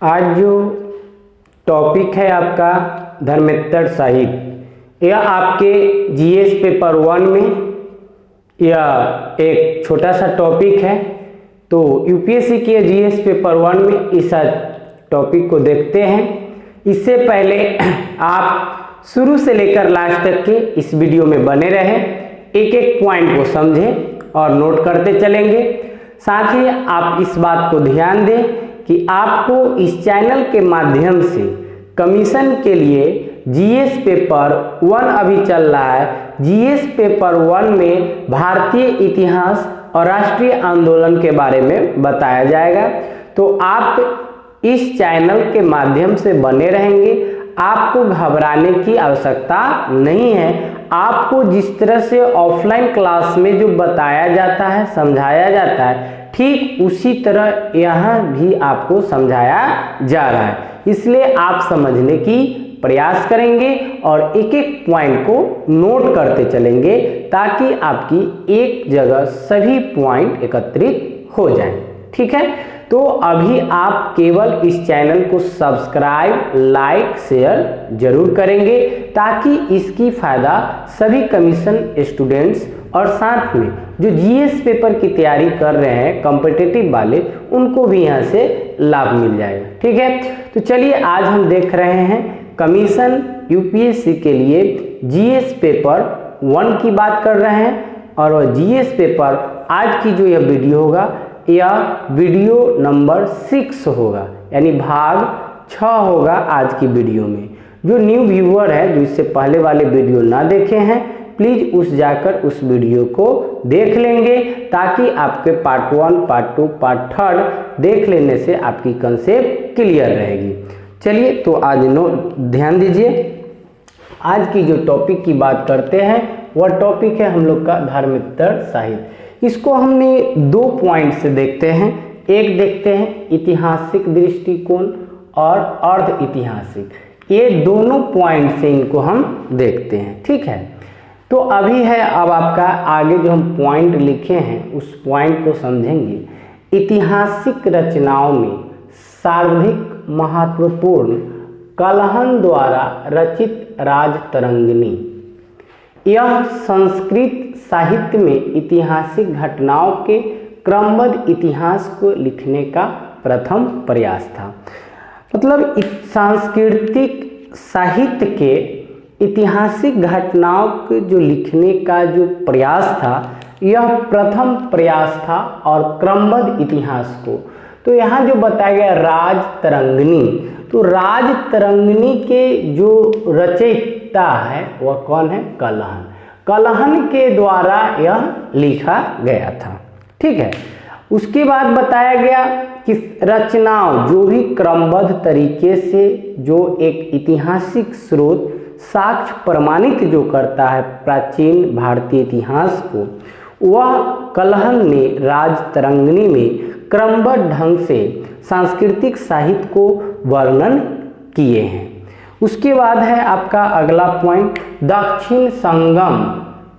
आज जो टॉपिक है आपका धर्मेंद्र साहित्य, यह आपके जीएस पेपर 1 में यह एक छोटा सा टॉपिक है। तो यूपीएससी के जीएस पेपर 1 में इस टॉपिक को देखते हैं। इससे पहले आप शुरू से लेकर लास्ट तक के इस वीडियो में बने रहें, एक एक पॉइंट को समझें और नोट करते चलेंगे। साथ ही आप इस बात को ध्यान दें कि आपको इस चैनल के माध्यम से कमीशन के लिए जीएस पेपर 1 अभी चल रहा है। जीएस पेपर 1 में भारतीय इतिहास और राष्ट्रीय आंदोलन के बारे में बताया जाएगा। तो आप इस चैनल के माध्यम से बने रहेंगे, आपको घबराने की आवश्यकता नहीं है। आपको जिस तरह से ऑफलाइन क्लास में जो बताया जाता है, समझाया जाता है, ठीक उसी तरह यहाँ भी आपको समझाया जा रहा है। इसलिए आप समझने की प्रयास करेंगे और एक एक पॉइंट को नोट करते चलेंगे ताकि आपकी एक जगह सभी पॉइंट एकत्रित हो जाएं। ठीक है, तो अभी आप केवल इस चैनल को सब्सक्राइब, लाइक, शेयर जरूर करेंगे ताकि इसकी फायदा सभी कमीशन स्टूडेंट्स और साथ में जो जीएस पेपर की तैयारी कर रहे हैं कॉम्पिटिटिव वाले, उनको भी यहाँ से लाभ मिल जाएगा। ठीक है, तो चलिए आज हम देख रहे हैं कमीशन यूपीएससी के लिए जीएस पेपर 1 की बात कर रहे हैं। और वह जीएस पेपर आज की जो यह वीडियो होगा, यह वीडियो नंबर 6 होगा, यानी भाग 6 होगा आज की वीडियो में। जो न्यू व्यूअर है, जो इससे पहले वाले वीडियो ना देखे हैं, प्लीज उस जाकर उस वीडियो को देख लेंगे ताकि आपके पार्ट 1, पार्ट 2, पार्ट 3 देख लेने से आपकी कंसेप्ट क्लियर रहेगी। चलिए तो आज ध्यान दीजिए, आज की जो टॉपिक की बात करते हैं वह टॉपिक है हम लोग का धर्मेंद्र साहित्य। इसको हमने 2 पॉइंट से देखते हैं। एक देखते हैं ऐतिहासिक दृष्टिकोण और अर्ध ऐतिहासिक, ये दोनों पॉइंट से इनको हम देखते हैं। ठीक है, तो अभी है अब आपका आगे जो हम पॉइंट लिखे हैं उस पॉइंट को समझेंगे। ऐतिहासिक रचनाओं में सर्वाधिक महत्वपूर्ण कलहन द्वारा रचित राजतरंगिणी, यह संस्कृत साहित्य में ऐतिहासिक घटनाओं के क्रमबद्ध इतिहास को लिखने का प्रथम प्रयास था। मतलब सांस्कृतिक साहित्य के ऐतिहासिक घटनाओं के जो लिखने का जो प्रयास था, यह प्रथम प्रयास था और क्रमबद्ध इतिहास को। तो यहाँ जो बताया गया राजतरंगिणी, तो राजतरंगिणी के जो रचयिता है वह कौन है? कलहन। कलहन के द्वारा यह लिखा गया था। ठीक है, उसके बाद बताया गया कि रचनाओं जो भी क्रमबद्ध तरीके से जो एक ऐतिहासिक स्रोत साक्ष्य प्रमाणित जो करता है प्राचीन भारतीय इतिहास को, वह कलहन ने राजतरंगिणी में क्रमबद्ध ढंग से सांस्कृतिक साहित्य को वर्णन किए हैं। उसके बाद है आपका अगला पॉइंट दक्षिण संगम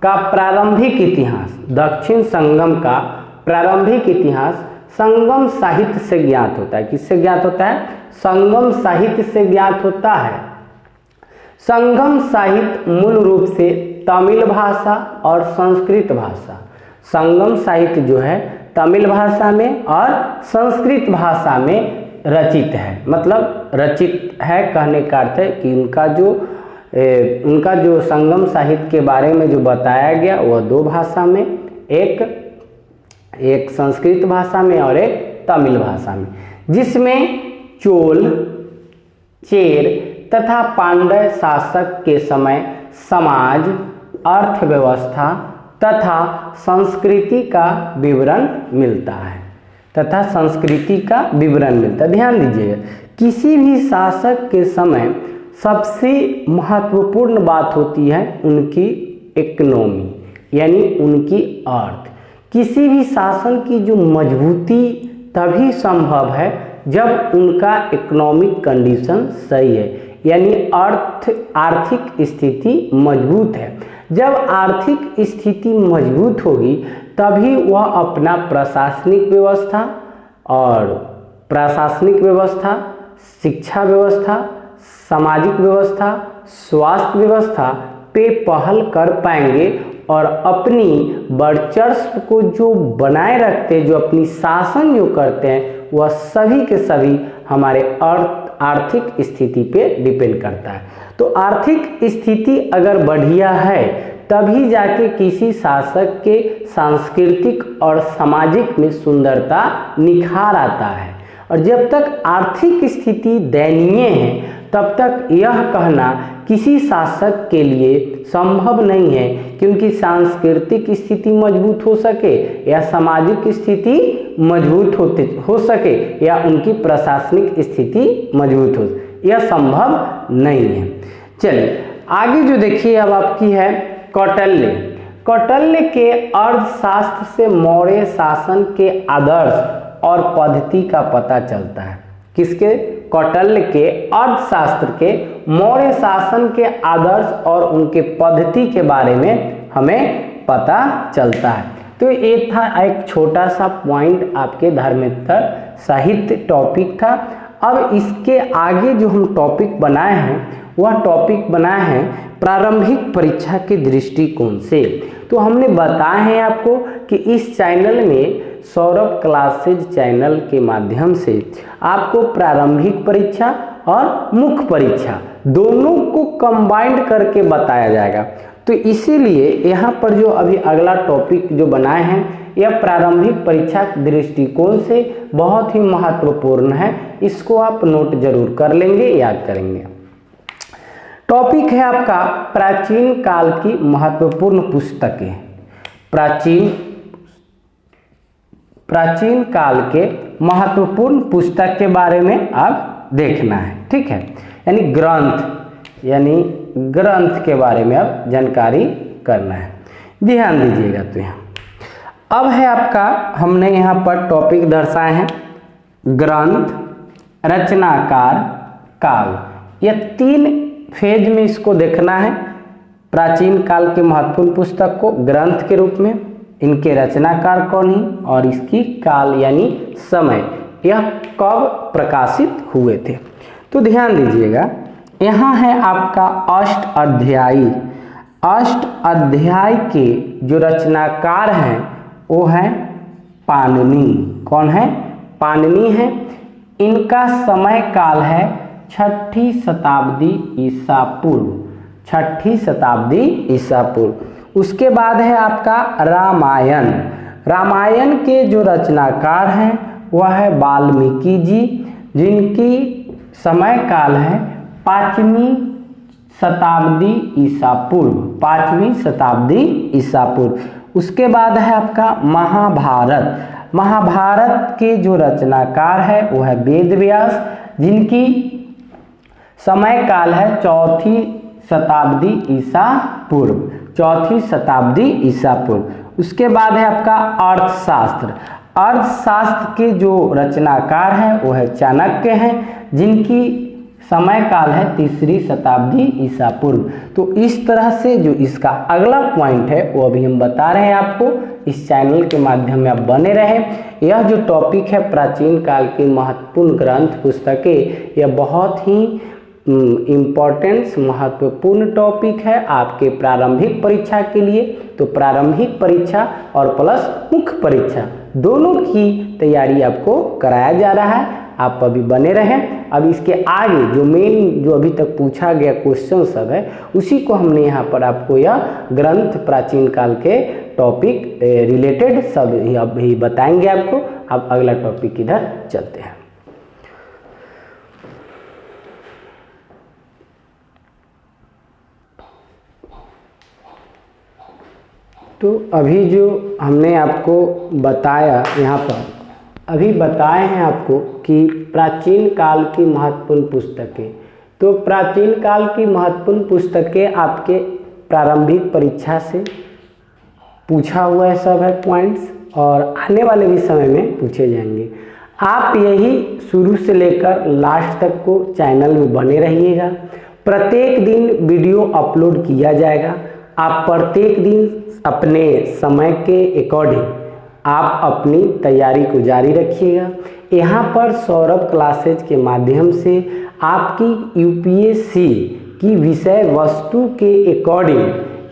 का प्रारंभिक इतिहास। दक्षिण संगम का प्रारंभिक इतिहास संगम साहित्य से ज्ञात होता है। किससे ज्ञात होता है? संगम साहित्य से ज्ञात होता है। संगम साहित्य मूल रूप से तमिल भाषा और संस्कृत भाषा, संगम साहित्य जो है तमिल भाषा में और संस्कृत भाषा में रचित है। मतलब रचित है कहने का अर्थ है कि उनका जो संगम साहित्य के बारे में जो बताया गया वह 2 भाषा में, एक संस्कृत भाषा में और एक तमिल भाषा में, जिसमें चोल, चेर तथा पांड्य शासक के समय समाज, अर्थव्यवस्था तथा संस्कृति का विवरण मिलता है। ध्यान दीजिएगा, किसी भी शासक के समय सबसे महत्वपूर्ण बात होती है उनकी इकोनॉमी, यानी उनकी अर्थ। किसी भी शासन की जो मजबूती तभी संभव है जब उनका इकोनॉमिक कंडीशन सही है, यानी आर्थिक स्थिति मजबूत है। जब आर्थिक स्थिति मजबूत होगी तभी वह अपना प्रशासनिक व्यवस्था शिक्षा व्यवस्था, सामाजिक व्यवस्था, स्वास्थ्य व्यवस्था पे पहल कर पाएंगे और अपनी वर्चस्व को जो बनाए रखते हैं, जो अपनी शासन जो करते हैं, वह सभी के सभी हमारे आर्थिक स्थिति पे डिपेंड करता है। तो आर्थिक स्थिति अगर बढ़िया है तभी जाके किसी शासक के सांस्कृतिक और सामाजिक में सुंदरता निखार आता है। और जब तक आर्थिक स्थिति दयनीय है तब तक यह कहना किसी शासक के लिए संभव नहीं है कि उनकी सांस्कृतिक स्थिति मजबूत हो सके या सामाजिक स्थिति मजबूत हो सके या उनकी प्रशासनिक स्थिति मजबूत हो, यह संभव नहीं है। चलिए आगे जो देखिए अब आपकी है कौटिल्य। कौटिल्य के अर्थशास्त्र से मौर्य शासन के आदर्श और पद्धति का पता चलता है। किसके? कौटिल्य के अर्थशास्त्र के मौर्य शासन के आदर्श और उनके पद्धति के बारे में हमें पता चलता है। तो ये था एक छोटा सा पॉइंट आपके धर्मेत्तर साहित्य टॉपिक था। अब इसके आगे जो हम टॉपिक बनाए हैं वह टॉपिक बनाए हैं प्रारंभिक परीक्षा के दृष्टिकोण से। तो हमने बताया है आपको कि इस चैनल में सौरभ क्लासेज चैनल के माध्यम से आपको प्रारंभिक परीक्षा और मुख्य परीक्षा दोनों को कंबाइंड करके बताया जाएगा। तो इसीलिए यहाँ पर जो अभी अगला टॉपिक जो बनाए हैं यह प्रारंभिक परीक्षा के दृष्टिकोण से बहुत ही महत्वपूर्ण है। इसको आप नोट जरूर कर लेंगे, याद करेंगे। टॉपिक है आपका प्राचीन काल की महत्वपूर्ण पुस्तकें। प्राचीन काल के महत्वपूर्ण पुस्तक के बारे में अब देखना है, ठीक है। यानी ग्रंथ के बारे में अब जानकारी करना है, ध्यान दीजिएगा। तो यहाँ अब है आपका, हमने यहाँ पर टॉपिक दर्शाए हैं ग्रंथ, रचनाकार, काल। यह 3 फेज में इसको देखना है। प्राचीन काल के महत्वपूर्ण पुस्तक को ग्रंथ के रूप में, इनके रचनाकार कौन है और इसकी काल यानी समय, यह कब प्रकाशित हुए थे। तो ध्यान दीजिएगा, यहाँ है आपका अष्टाध्यायी। अष्टाध्याय के जो रचनाकार हैं वो है पाणिनि। कौन है? पाणिनि है। इनका समय काल है 6ठी शताब्दी ईसा पूर्व। 6ठी शताब्दी ईसा पूर्व। उसके बाद है आपका रामायण। रामायण के जो रचनाकार हैं वह है वाल्मीकि जी, जिनकी समय काल है 5वीं शताब्दी ईसा पूर्व। 5वीं शताब्दी ईसा पूर्व। उसके बाद है आपका महाभारत। महाभारत के जो रचनाकार है वो है वेद व्यास, जिनकी समय काल है 4ठी शताब्दी ईसा पूर्व। 4ठी शताब्दी ईसा पूर्व। उसके बाद है आपका अर्थशास्त्र। अर्थशास्त्र के जो रचनाकार हैं वो है चाणक्य हैं, जिनकी समय काल है 3री शताब्दी ईसा पूर्व। तो इस तरह से जो इसका अगला पॉइंट है वो अभी हम बता रहे हैं आपको। इस चैनल के माध्यम में आप बने रहें। यह जो टॉपिक है प्राचीन काल की महत्वपूर्ण ग्रंथ पुस्तकें, यह बहुत ही इम्पोर्टेंस महत्वपूर्ण टॉपिक है आपके प्रारंभिक परीक्षा के लिए। तो प्रारंभिक परीक्षा और प्लस मुख्य परीक्षा दोनों की तैयारी आपको कराया जा रहा है। आप अभी बने रहें। अब इसके आगे जो मेन जो अभी तक पूछा गया क्वेश्चन सब है उसी को हमने यहाँ पर आपको यह ग्रंथ प्राचीन काल के टॉपिक रिलेटेड सब अभी बताएंगे आपको। अब अगला टॉपिक इधर चलते हैं। तो अभी जो हमने आपको बताया यहाँ पर, अभी बताए हैं आपको कि प्राचीन काल की महत्वपूर्ण पुस्तकें। तो प्राचीन काल की महत्वपूर्ण पुस्तकें आपके प्रारंभिक परीक्षा से पूछा हुआ है, सब है पॉइंट्स, और आने वाले भी समय में पूछे जाएंगे। आप यही शुरू से लेकर लास्ट तक को चैनल में बने रहिएगा। प्रत्येक दिन वीडियो अपलोड किया जाएगा। आप प्रत्येक दिन अपने समय के अकॉर्डिंग आप अपनी तैयारी को जारी रखिएगा। यहाँ पर सौरभ क्लासेज के माध्यम से आपकी यूपीएससी की विषय वस्तु के अकॉर्डिंग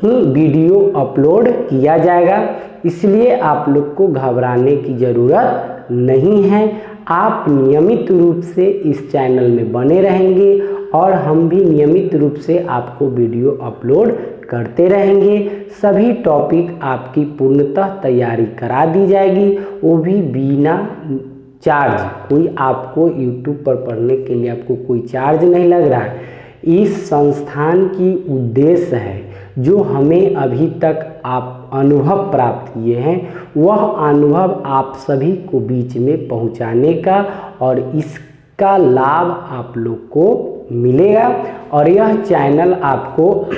ही वीडियो अपलोड किया जाएगा, इसलिए आप लोग को घबराने की ज़रूरत नहीं है। आप नियमित रूप से इस चैनल में बने रहेंगे और हम भी नियमित रूप से आपको वीडियो अपलोड करते रहेंगे। सभी टॉपिक आपकी पूर्णतः तैयारी करा दी जाएगी, वो भी बिना चार्ज। कोई आपको यूट्यूब पर पढ़ने के लिए आपको कोई चार्ज नहीं लग रहा है। इस संस्थान की उद्देश्य है जो हमें अभी तक आप अनुभव प्राप्त किए हैं, वह अनुभव आप सभी को बीच में पहुंचाने का, और इसका लाभ आप लोग को मिलेगा। और यह चैनल आपको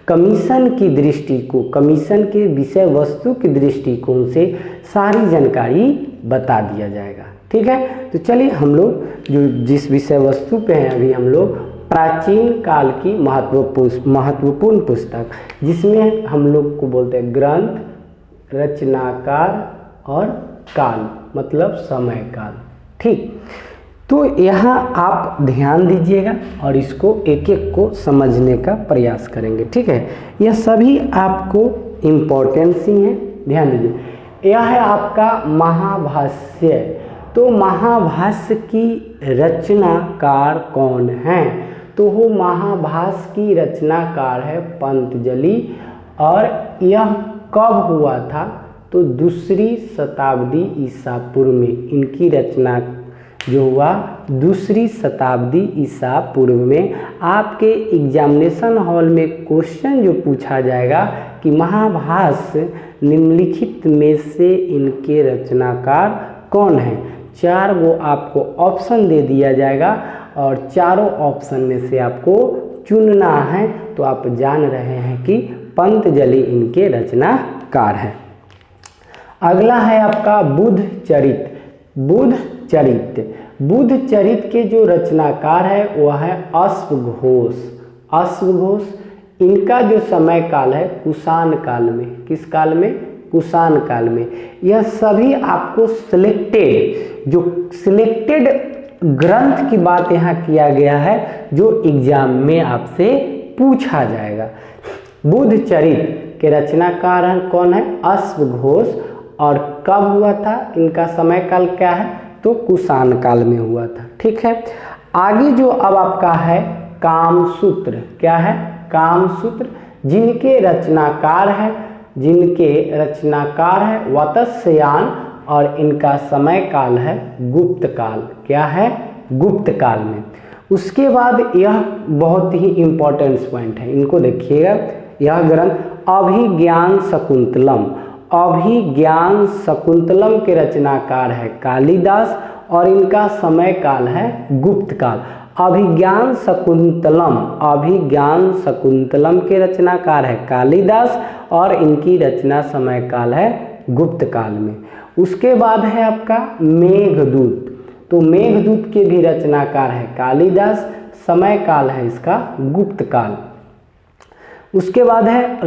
कमीशन की दृष्टि को, कमीशन के विषय वस्तु की दृष्टिकोण से सारी जानकारी बता दिया जाएगा। ठीक है, तो चलिए हम लोग जो जिस विषय वस्तु पे हैं अभी हम लोग प्राचीन काल की महत्वपूर्ण पुस्तक, जिसमें हम लोग को बोलते हैं ग्रंथ, रचनाकार और काल, मतलब समय काल। ठीक, तो यहाँ आप ध्यान दीजिएगा और इसको एक एक को समझने का प्रयास करेंगे। ठीक है, यह सभी आपको इम्पोर्टेंस ही है, ध्यान दीजिए। यह है आपका महाभाष्य। तो महाभाष्य की रचनाकार कौन है? तो वो महाभाष्य की रचनाकार है पतंजलि, और यह कब हुआ था? तो 2री शताब्दी ईसा पूर्व में इनकी रचना जो हुआ 2री शताब्दी ईसा पूर्व में। आपके एग्जामिनेशन हॉल में क्वेश्चन जो पूछा जाएगा कि महाभाष्य निम्नलिखित में से इनके रचनाकार कौन है, 4 वो आपको ऑप्शन दे दिया जाएगा और चारों ऑप्शन में से आपको चुनना है। तो आप जान रहे हैं कि पतंजलि इनके रचनाकार है। अगला है आपका बुद्ध चरित। बुद्ध चरित के जो रचनाकार है वह है अश्वघोष। इनका जो समय काल है कुषाण काल में। किस काल में? कुषाण काल में। यह सभी आपको सिलेक्टेड ग्रंथ की बात यहाँ किया गया है जो एग्जाम में आपसे पूछा जाएगा। बुद्ध चरित के रचनाकार कौन है? अश्वघोष। और कब हुआ था? इनका समय काल क्या है? तो कुषाण काल में हुआ था। ठीक है, आगे जो अब आपका है कामसूत्र। क्या है? कामसूत्र, जिनके रचनाकार है वत्स्यायन, और इनका समय काल है गुप्त काल। क्या है? गुप्त काल में। उसके बाद यह बहुत ही इंपॉर्टेंट पॉइंट है, इनको देखिएगा। यह ग्रंथ अभिज्ञान शकुंतलम के रचनाकार है कालिदास, और इनका समय काल है गुप्त काल। अभिज्ञान शकुंतलम के रचनाकार है कालिदास, और इनकी रचना समय काल है गुप्त काल में। उसके बाद है आपका मेघदूत। तो मेघदूत के भी रचनाकार है कालिदास, समय काल है इसका गुप्त काल। उसके बाद है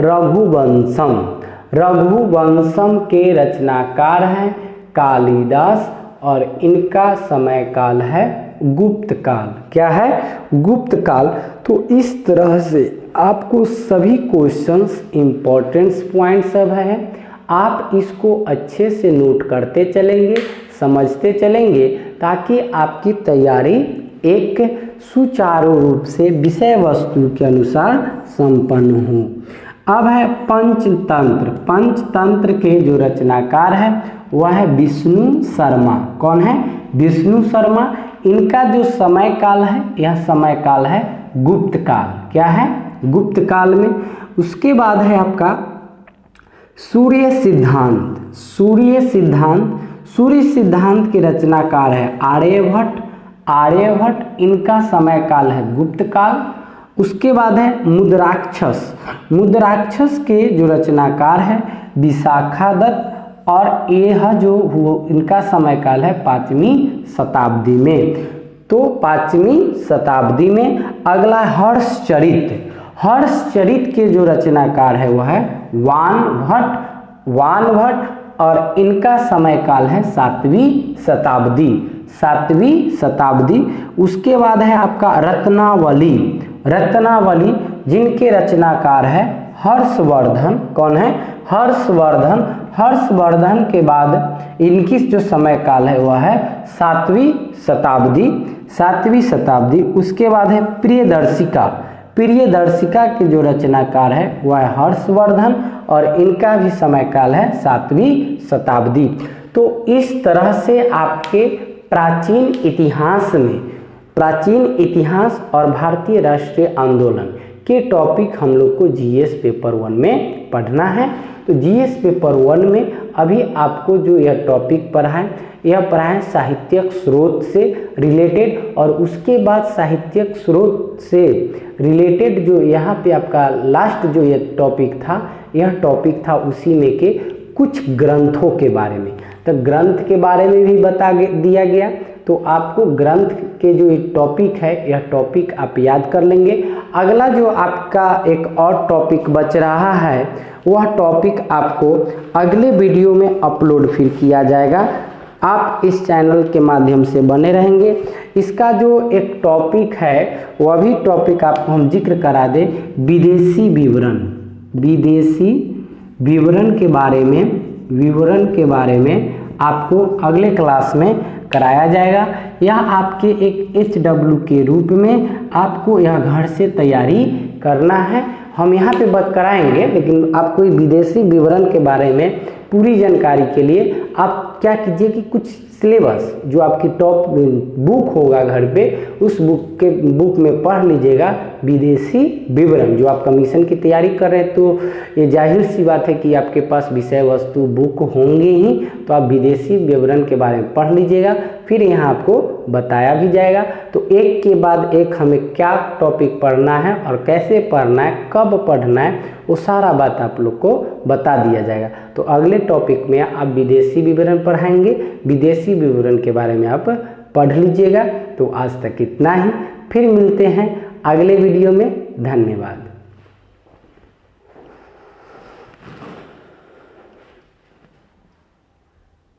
रघुवंशम के रचनाकार हैं कालिदास, और इनका समय काल है गुप्त काल। क्या है? गुप्त काल। तो इस तरह से आपको सभी क्वेश्चंस इंपॉर्टेंट पॉइंट सब है, आप इसको अच्छे से नोट करते चलेंगे, समझते चलेंगे, ताकि आपकी तैयारी एक सुचारू रूप से विषय वस्तु के अनुसार संपन्न हो। अब है पंचतंत्र के जो रचनाकार है वह है विष्णु शर्मा। कौन है? विष्णु शर्मा। इनका जो समय काल है यह समय काल है गुप्त काल। क्या है? गुप्त काल में। उसके बाद है आपका सूर्य सिद्धांत के रचनाकार है आर्यभट्ट। इनका समय काल है गुप्त काल। उसके बाद है मुद्राक्षस के जो रचनाकार है विशाखादत्त, और यह जो इनका समय काल है 5वीं शताब्दी में। तो 5वीं शताब्दी में। अगला हर्षचरित के जो रचनाकार है वह है वानभट्ट। और इनका समय काल है 7वीं शताब्दी, 7वीं शताब्दी। उसके बाद है आपका रत्नावली, रत्नावली जिनके रचनाकार है हर्षवर्धन। कौन है? हर्षवर्धन। हर्षवर्धन के बाद इनकी जो समय काल है वह है 7वीं शताब्दी, 7वीं शताब्दी। उसके बाद है प्रियदर्शिका, प्रियदर्शिका के जो रचनाकार है वह है हर्षवर्धन और इनका भी समय काल है 7वीं शताब्दी। तो इस तरह से आपके प्राचीन इतिहास में, प्राचीन इतिहास और भारतीय राष्ट्रीय आंदोलन के टॉपिक हम लोग को जीएस पेपर 1 में पढ़ना है। तो जीएस पेपर 1 में अभी आपको जो यह टॉपिक पढ़ा है, यह पढ़ा है साहित्यिक स्रोत से रिलेटेड, और उसके बाद साहित्यिक स्रोत से रिलेटेड जो यहाँ पे आपका लास्ट जो यह टॉपिक था, यह टॉपिक था उसी में के कुछ ग्रंथों के बारे में। तो ग्रंथ के बारे में भी बता दिया गया। तो आपको ग्रंथ के जो टॉपिक है यह टॉपिक आप याद कर लेंगे। अगला जो आपका एक और टॉपिक बच रहा है वह टॉपिक आपको अगले वीडियो में अपलोड फिर किया जाएगा। आप इस चैनल के माध्यम से बने रहेंगे। इसका जो एक टॉपिक है वह भी टॉपिक आपको हम जिक्र करा दें, विदेशी विवरण, विदेशी विवरण के बारे में, विवरण के बारे में आपको अगले क्लास में कराया जाएगा। यह आपके एक HW के रूप में आपको यह घर से तैयारी करना है। हम यहाँ पे बात कराएंगे, लेकिन आपको विदेशी विवरण के बारे में पूरी जानकारी के लिए आप क्या कीजिए कि कुछ सिलेबस जो आपकी टॉप बुक होगा घर पे, उस बुक में पढ़ लीजिएगा विदेशी विवरण। जो आप कमीशन की तैयारी कर रहे हैं तो ये जाहिर सी बात है कि आपके पास विषय वस्तु बुक होंगे ही, तो आप विदेशी विवरण के बारे में पढ़ लीजिएगा। फिर यहाँ आपको बताया भी जाएगा। तो एक के बाद एक हमें क्या टॉपिक पढ़ना है और कैसे पढ़ना है, कब पढ़ना है, वो सारा बात आप लोग को बता दिया जाएगा। तो अगले टॉपिक में आप विदेशी विवरण पढ़ाएंगे, विदेशी विवरण के बारे में आप पढ़ लीजिएगा। तो आज तक इतना ही, फिर मिलते हैं अगले वीडियो में। धन्यवाद।